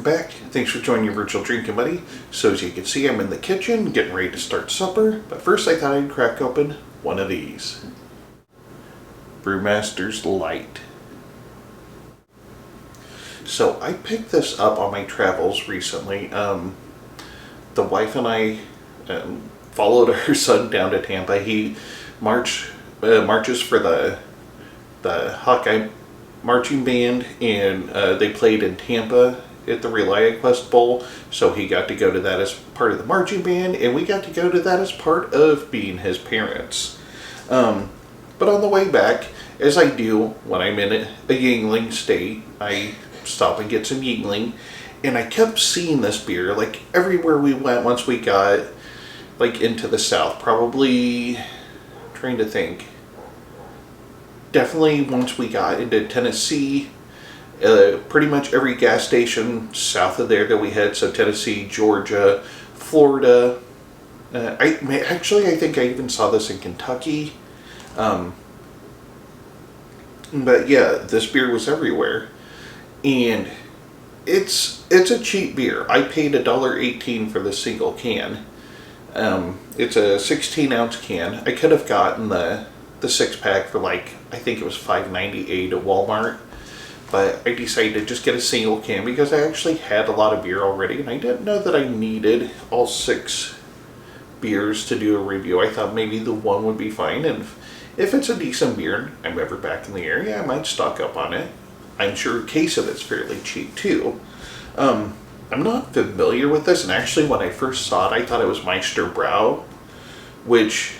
welcome back. Thanks for joining your virtual drinking buddy. So as you can see, I'm in the kitchen getting ready to start supper, but first I thought I'd crack open one of these. Brewmasters Lite. So I picked this up on my travels recently. The wife and I followed her son down to Tampa. He marches for the Hawkeye marching band, and they played in Tampa at the Relia Quest Bowl, so he got to go to that as part of the marching band, and we got to go to that as part of being his parents. But on the way back, as I do when I'm in a Yuengling state, I stop and get some Yuengling, and I kept seeing this beer like everywhere we went once we got like into the south. Probably trying to think. Definitely once we got into Tennessee, pretty much every gas station south of there that we had, so Tennessee, Georgia, Florida. I think I even saw this in Kentucky. But yeah, this beer was everywhere. And it's a cheap beer. I paid $1.18 for the single can. It's a 16-ounce can. I could have gotten the 6-pack for like, I think it was $5.98 at Walmart. But I decided to just get a single can because I actually had a lot of beer already, and I didn't know that I needed all 6 beers to do a review. I thought maybe the one would be fine, and if it's a decent beer and I'm ever back in the area, I might stock up on it. I'm sure a case of it's fairly cheap too. I'm not familiar with this, and actually when I first saw it, I thought it was Meister Brau, which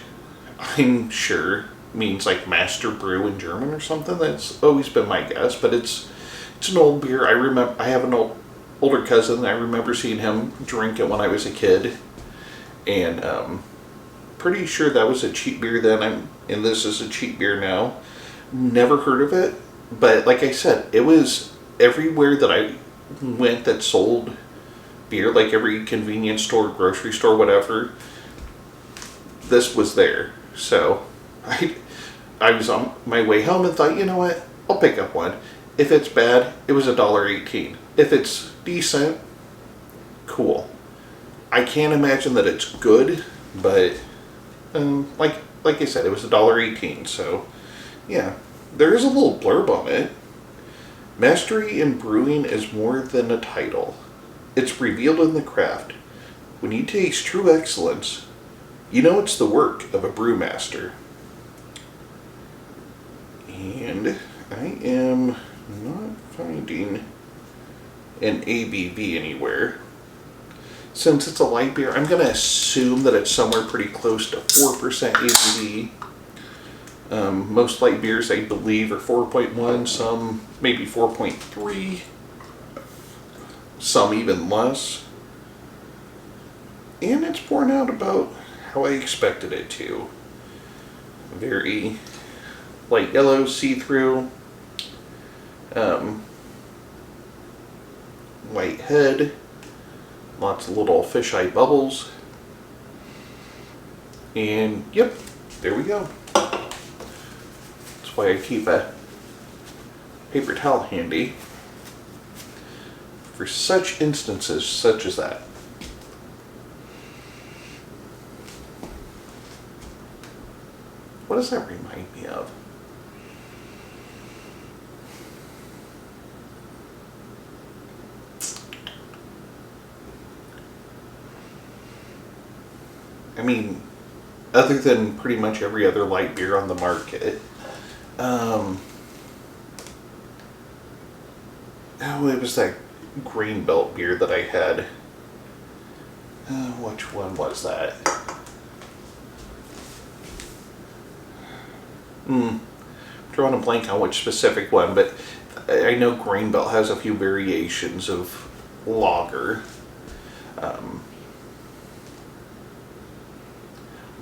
I'm sure means like master brew in German or something. That's always been my guess, but it's an old beer. I have an older cousin. I remember seeing him drink it when I was a kid, and pretty sure that was a cheap beer then, and this is a cheap beer now. Never heard of it, but like I said, it was everywhere that I went that sold beer, like every convenience store, grocery store, whatever. This was there, so I was on my way home and thought, you know what, I'll pick up one. If it's bad, it was $1.18. If it's decent, cool. I can't imagine that it's good, but like I said, it was $1.18, so yeah. There is a little blurb on it. Mastery in brewing is more than a title. It's revealed in the craft. When you taste true excellence, you know it's the work of a brewmaster. And I am not finding an ABV anywhere. Since it's a light beer, I'm going to assume that it's somewhere pretty close to 4% ABV. Most light beers, I believe, are 4.1, some maybe 4.3, some even less. And it's pouring out about how I expected it to. Very light yellow, see-through, white head, lots of little fisheye bubbles, and yep, there we go. That's why I keep a paper towel handy for such instances such as that. What does that remind me of? I mean, other than pretty much every other light beer on the market, it was that Grain Belt beer that I had. Which one was that? Drawing a blank on which specific one, but I know Grain Belt has a few variations of lager. I'm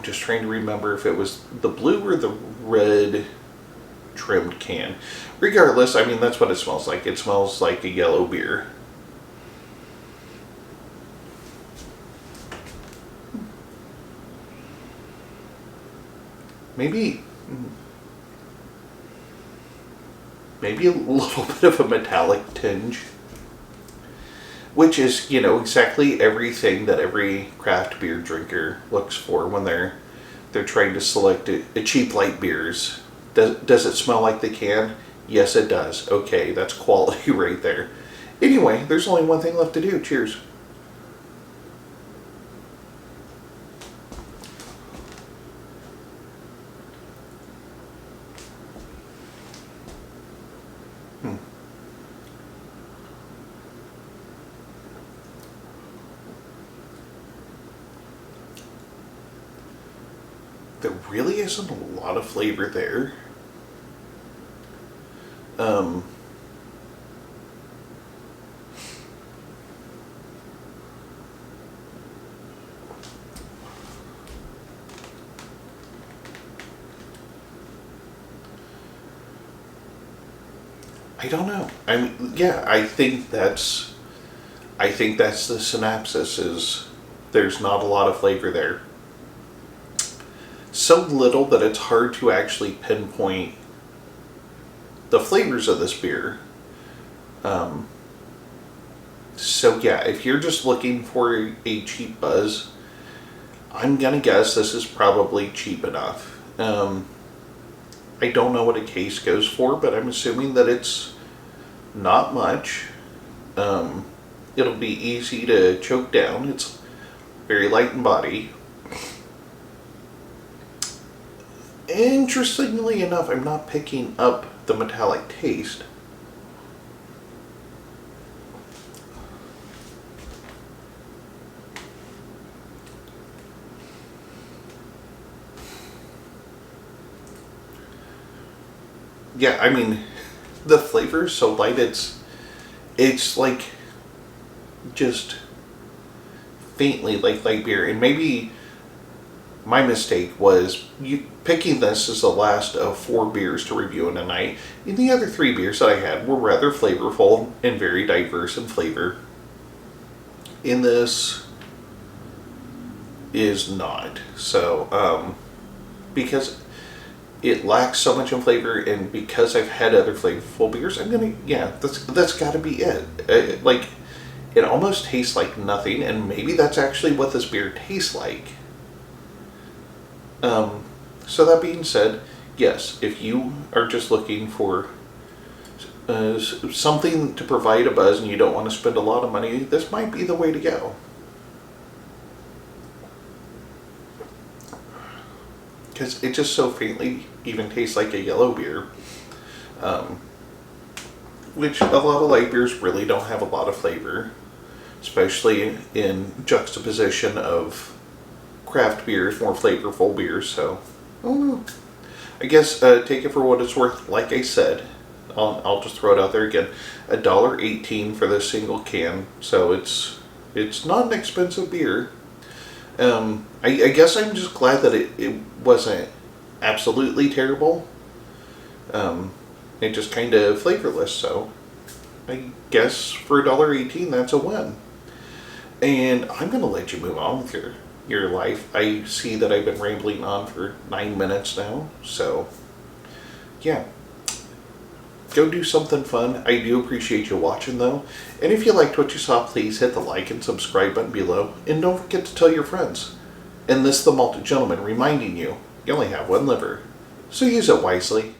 just trying to remember if it was the blue or the red trimmed can. Regardless, I mean, that's what it smells like. It smells like a yellow beer. Maybe a little bit of a metallic tinge. which is, you know, exactly everything that every craft beer drinker looks for when they're trying to select a cheap light beers. Does it smell like the can? Yes, it does. Okay, that's quality right there. Anyway, there's only one thing left to do. Cheers. There really isn't a lot of flavor there. Um, I don't know. I mean, yeah, I think that's the synopsis. Is there's not a lot of flavor there. So little that it's hard to actually pinpoint the flavors of this beer. Um, so yeah, if you're just looking for a cheap buzz, I'm gonna guess this is probably cheap enough. I don't know what a case goes for, but I'm assuming that it's not much. Um, it'll be easy to choke down. It's very light in body. Interestingly enough, I'm not picking up the metallic taste. Yeah, I mean, the flavor is so light. It's like just faintly like light beer, and maybe my mistake was picking this as the last of 4 beers to review in a night. And the other 3 beers that I had were rather flavorful and very diverse in flavor. And this is not. So, because it lacks so much in flavor, and because I've had other flavorful beers, that's got to be it. Like, it almost tastes like nothing, and maybe that's actually what this beer tastes like. So that being said, yes, if you are just looking for something to provide a buzz and you don't want to spend a lot of money, this might be the way to go. Because it just so faintly even tastes like a yellow beer. Which a lot of light beers really don't have a lot of flavor, especially in juxtaposition of craft beers, more flavorful beers. So, I don't know. I guess take it for what it's worth. Like I said, I'll just throw it out there again. $1.18 for this single can. So it's not an expensive beer. I guess I'm just glad that it wasn't absolutely terrible. It just kind of flavorless. So I guess for $1.18, that's a win. And I'm gonna let you move on with your life. I see that I've been rambling on for 9 minutes now, so yeah, go do something fun. I do appreciate you watching though, and if you liked what you saw, please hit the like and subscribe button below, and don't forget to tell your friends. And this is the Malted Gentleman reminding you, you only have one liver, so use it wisely.